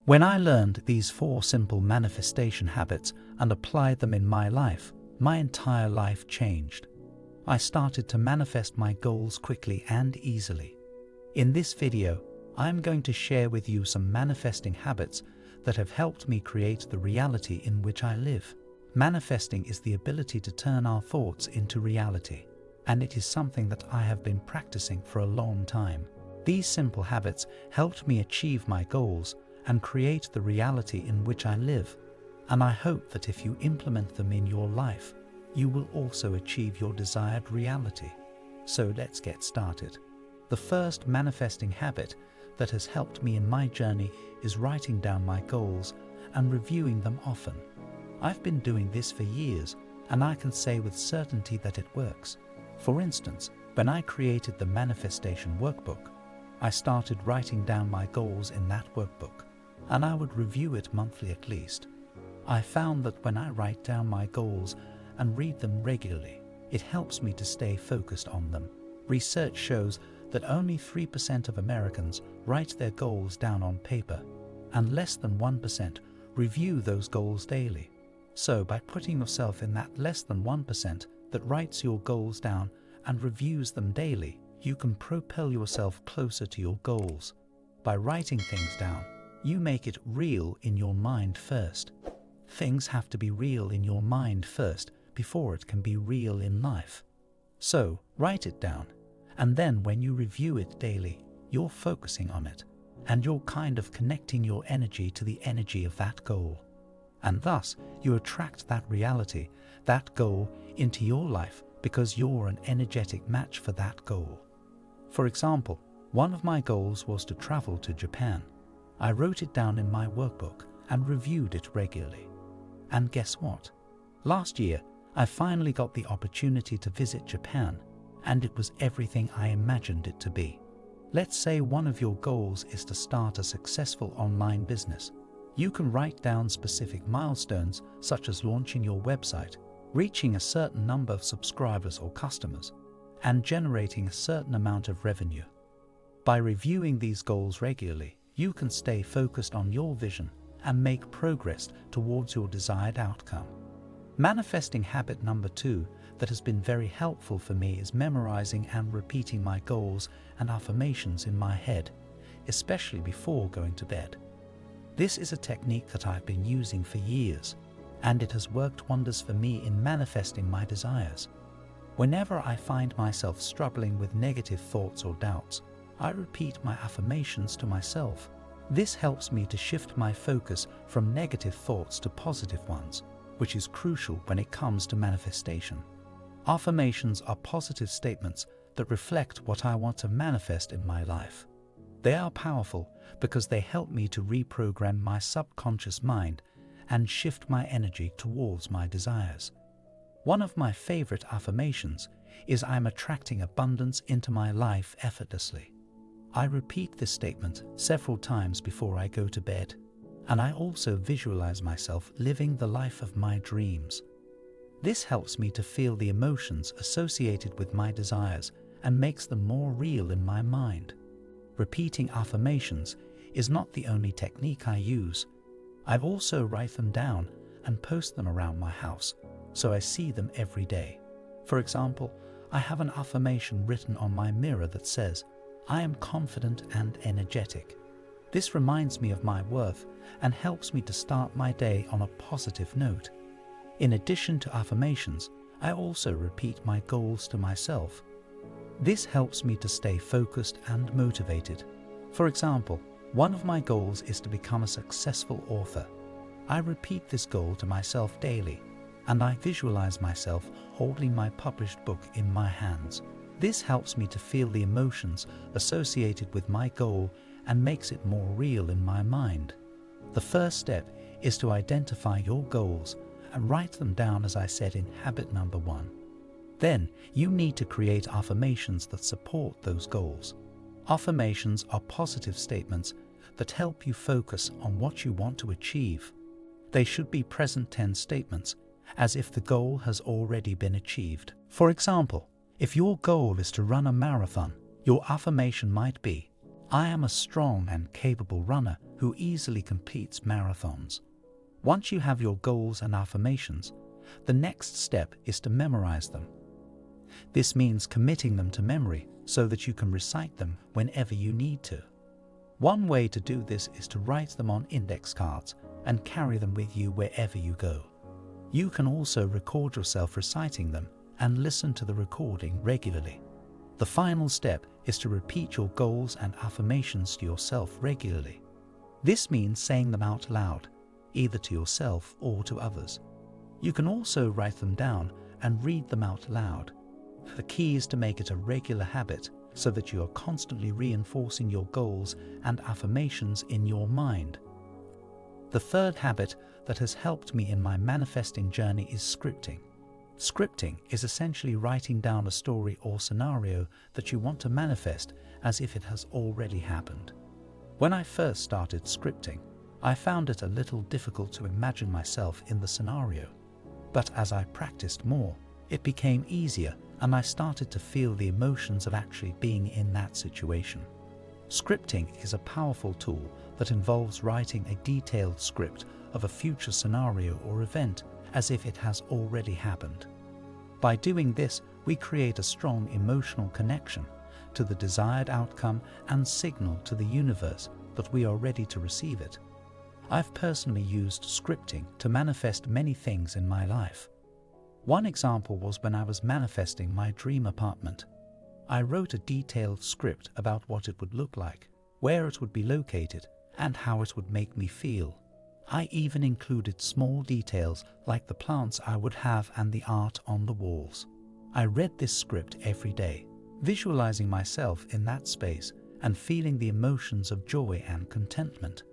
When I learned these 4 simple manifestation habits and applied them in my life, my entire life changed. I started to manifest my goals quickly and easily. In this video, I am going to share with you some manifesting habits that have helped me create the reality in which I live. Manifesting is the ability to turn our thoughts into reality, and it is something that I have been practicing for a long time. These simple habits helped me achieve my goals and create the reality in which I live, and I hope that if you implement them in your life, you will also achieve your desired reality. So let's get started. The first manifesting habit that has helped me in my journey is writing down my goals and reviewing them often. I've been doing this for years, and I can say with certainty that it works. For instance, when I created the manifestation workbook, I started writing down my goals in that workbook, and I would review it monthly at least. I found that when I write down my goals and read them regularly, it helps me to stay focused on them. Research shows that only 3% of Americans write their goals down on paper, and less than 1% review those goals daily. So by putting yourself in that less than 1% that writes your goals down and reviews them daily, you can propel yourself closer to your goals. By writing things down, you make it real in your mind first. Things have to be real in your mind first before it can be real in life. So write it down, and then when you review it daily, you're focusing on it, and you're kind of connecting your energy to the energy of that goal. And thus, you attract that reality, that goal, into your life because you're an energetic match for that goal. For example, one of my goals was to travel to Japan. I wrote it down in my workbook and reviewed it regularly. And guess what? Last year, I finally got the opportunity to visit Japan, and it was everything I imagined it to be. Let's say one of your goals is to start a successful online business. You can write down specific milestones such as launching your website, reaching a certain number of subscribers or customers, and generating a certain amount of revenue. By reviewing these goals regularly, you can stay focused on your vision and make progress towards your desired outcome. Manifesting habit number 2 that has been very helpful for me is memorizing and repeating my goals and affirmations in my head, especially before going to bed. This is a technique that I've been using for years, and it has worked wonders for me in manifesting my desires. Whenever I find myself struggling with negative thoughts or doubts, I repeat my affirmations to myself. This helps me to shift my focus from negative thoughts to positive ones, which is crucial when it comes to manifestation. Affirmations are positive statements that reflect what I want to manifest in my life. They are powerful because they help me to reprogram my subconscious mind and shift my energy towards my desires. One of my favorite affirmations is I'm attracting abundance into my life effortlessly. I repeat this statement several times before I go to bed, and I also visualize myself living the life of my dreams. This helps me to feel the emotions associated with my desires and makes them more real in my mind. Repeating affirmations is not the only technique I use. I also write them down and post them around my house, so I see them every day. For example, I have an affirmation written on my mirror that says, "I am confident and energetic." This reminds me of my worth and helps me to start my day on a positive note. In addition to affirmations, I also repeat my goals to myself. This helps me to stay focused and motivated. For example, one of my goals is to become a successful author. I repeat this goal to myself daily, and I visualize myself holding my published book in my hands. This helps me to feel the emotions associated with my goal and makes it more real in my mind. The first step is to identify your goals and write them down, as I said in habit number 1. Then you need to create affirmations that support those goals. Affirmations are positive statements that help you focus on what you want to achieve. They should be present tense statements, as if the goal has already been achieved. For example, if your goal is to run a marathon, your affirmation might be, "I am a strong and capable runner who easily completes marathons. Once you have your goals and affirmations, the next step is to memorize them. This means committing them to memory so that you can recite them whenever you need to. One way to do this is to write them on index cards and carry them with you wherever you go. You can also record yourself reciting them and listen to the recording regularly. The final step is to repeat your goals and affirmations to yourself regularly. This means saying them out loud, either to yourself or to others. You can also write them down and read them out loud. The key is to make it a regular habit so that you are constantly reinforcing your goals and affirmations in your mind. The third habit that has helped me in my manifesting journey is scripting. Scripting is essentially writing down a story or scenario that you want to manifest as if it has already happened. When I first started scripting, I found it a little difficult to imagine myself in the scenario. But as I practiced more, it became easier and I started to feel the emotions of actually being in that situation. Scripting is a powerful tool that involves writing a detailed script of a future scenario or event as if it has already happened. By doing this, we create a strong emotional connection to the desired outcome and signal to the universe that we are ready to receive it. I've personally used scripting to manifest many things in my life. One example was when I was manifesting my dream apartment. I wrote a detailed script about what it would look like, where it would be located, and how it would make me feel. I even included small details like the plants I would have and the art on the walls. I read this script every day, visualizing myself in that space and feeling the emotions of joy and contentment.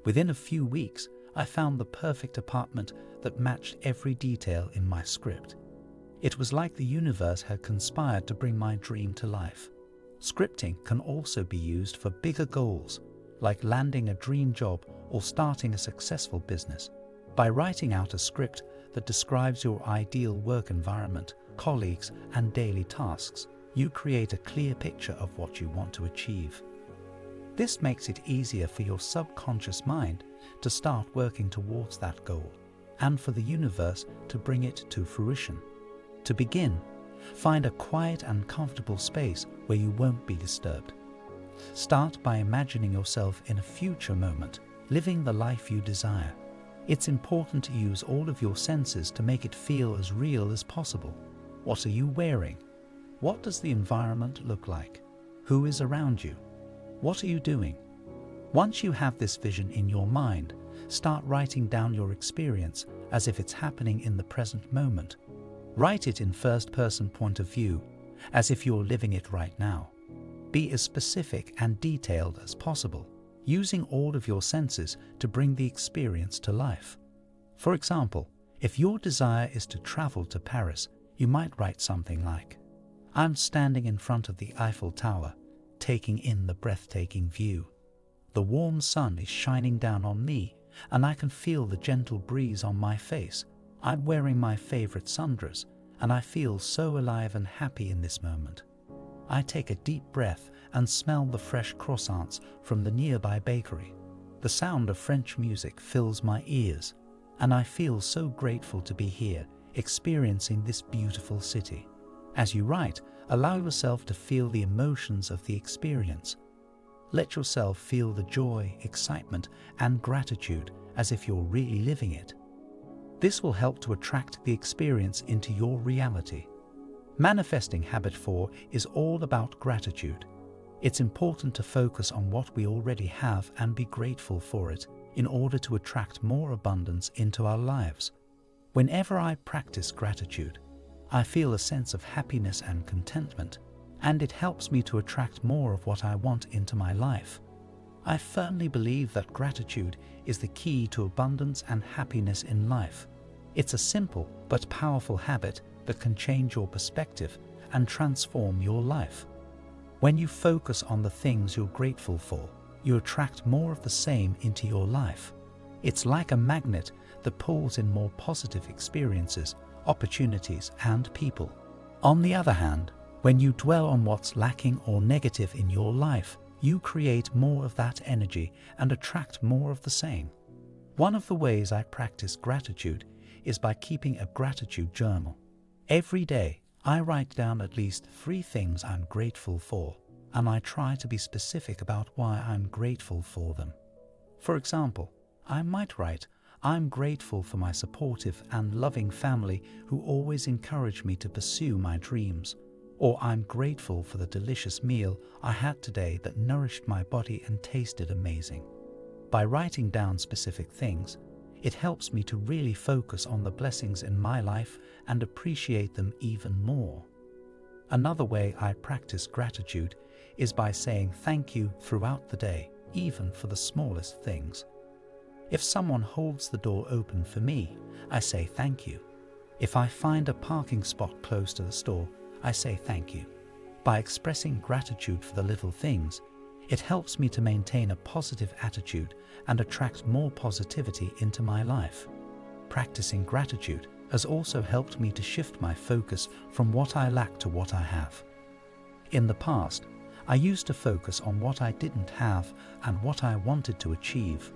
Within a few weeks, I found the perfect apartment that matched every detail in my script. It was like the universe had conspired to bring my dream to life. Scripting can also be used for bigger goals, like landing a dream job or starting a successful business. By writing out a script that describes your ideal work environment, colleagues, and daily tasks, you create a clear picture of what you want to achieve. This makes it easier for your subconscious mind to start working towards that goal, and for the universe to bring it to fruition. To begin, find a quiet and comfortable space where you won't be disturbed. Start by imagining yourself in a future moment, living the life you desire. It's important to use all of your senses to make it feel as real as possible. What are you wearing? What does the environment look like? Who is around you? What are you doing? Once you have this vision in your mind, start writing down your experience as if it's happening in the present moment. Write it in first-person point of view, as if you're living it right now. Be as specific and detailed as possible, using all of your senses to bring the experience to life. For example, if your desire is to travel to Paris, you might write something like, "I'm standing in front of the Eiffel Tower, taking in the breathtaking view. The warm sun is shining down on me, and I can feel the gentle breeze on my face. I'm wearing my favorite sundress, and I feel so alive and happy in this moment. I take a deep breath and smell the fresh croissants from the nearby bakery. The sound of French music fills my ears, and I feel so grateful to be here, experiencing this beautiful city." As you write, allow yourself to feel the emotions of the experience. Let yourself feel the joy, excitement, and gratitude as if you're really living it. This will help to attract the experience into your reality. Manifesting habit 4 is all about gratitude. It's important to focus on what we already have and be grateful for it in order to attract more abundance into our lives. Whenever I practice gratitude, I feel a sense of happiness and contentment, and it helps me to attract more of what I want into my life. I firmly believe that gratitude is the key to abundance and happiness in life. It's a simple but powerful habit that can change your perspective and transform your life. When you focus on the things you're grateful for, you attract more of the same into your life. It's like a magnet that pulls in more positive experiences, opportunities, and people. On the other hand, when you dwell on what's lacking or negative in your life, you create more of that energy and attract more of the same. One of the ways I practice gratitude is by keeping a gratitude journal. Every day, I write down at least 3 things I'm grateful for, and I try to be specific about why I'm grateful for them. For example, I might write, "I'm grateful for my supportive and loving family who always encourage me to pursue my dreams," or "I'm grateful for the delicious meal I had today that nourished my body and tasted amazing." By writing down specific things, it helps me to really focus on the blessings in my life and appreciate them even more. Another way I practice gratitude is by saying thank you throughout the day, even for the smallest things. If someone holds the door open for me, I say thank you. If I find a parking spot close to the store, I say thank you. By expressing gratitude for the little things, it helps me to maintain a positive attitude and attract more positivity into my life. Practicing gratitude has also helped me to shift my focus from what I lack to what I have. In the past, I used to focus on what I didn't have and what I wanted to achieve.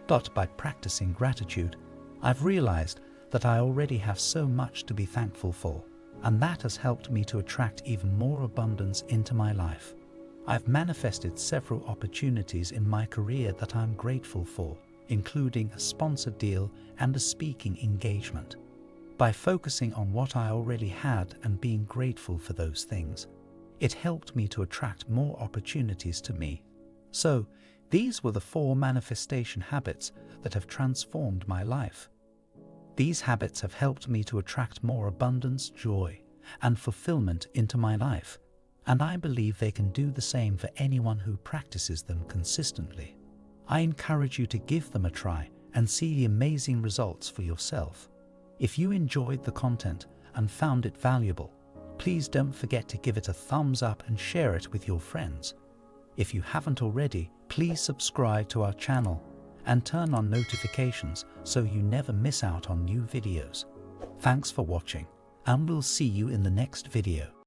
But by practicing gratitude, I've realized that I already have so much to be thankful for, and that has helped me to attract even more abundance into my life. I've manifested several opportunities in my career that I'm grateful for, including a sponsored deal and a speaking engagement. By focusing on what I already had and being grateful for those things, it helped me to attract more opportunities to me. So, these were the 4 manifestation habits that have transformed my life. These habits have helped me to attract more abundance, joy, and fulfillment into my life, and I believe they can do the same for anyone who practices them consistently. I encourage you to give them a try and see the amazing results for yourself. If you enjoyed the content and found it valuable, please don't forget to give it a thumbs up and share it with your friends. If you haven't already, please subscribe to our channel and turn on notifications so you never miss out on new videos. Thanks for watching, and we'll see you in the next video.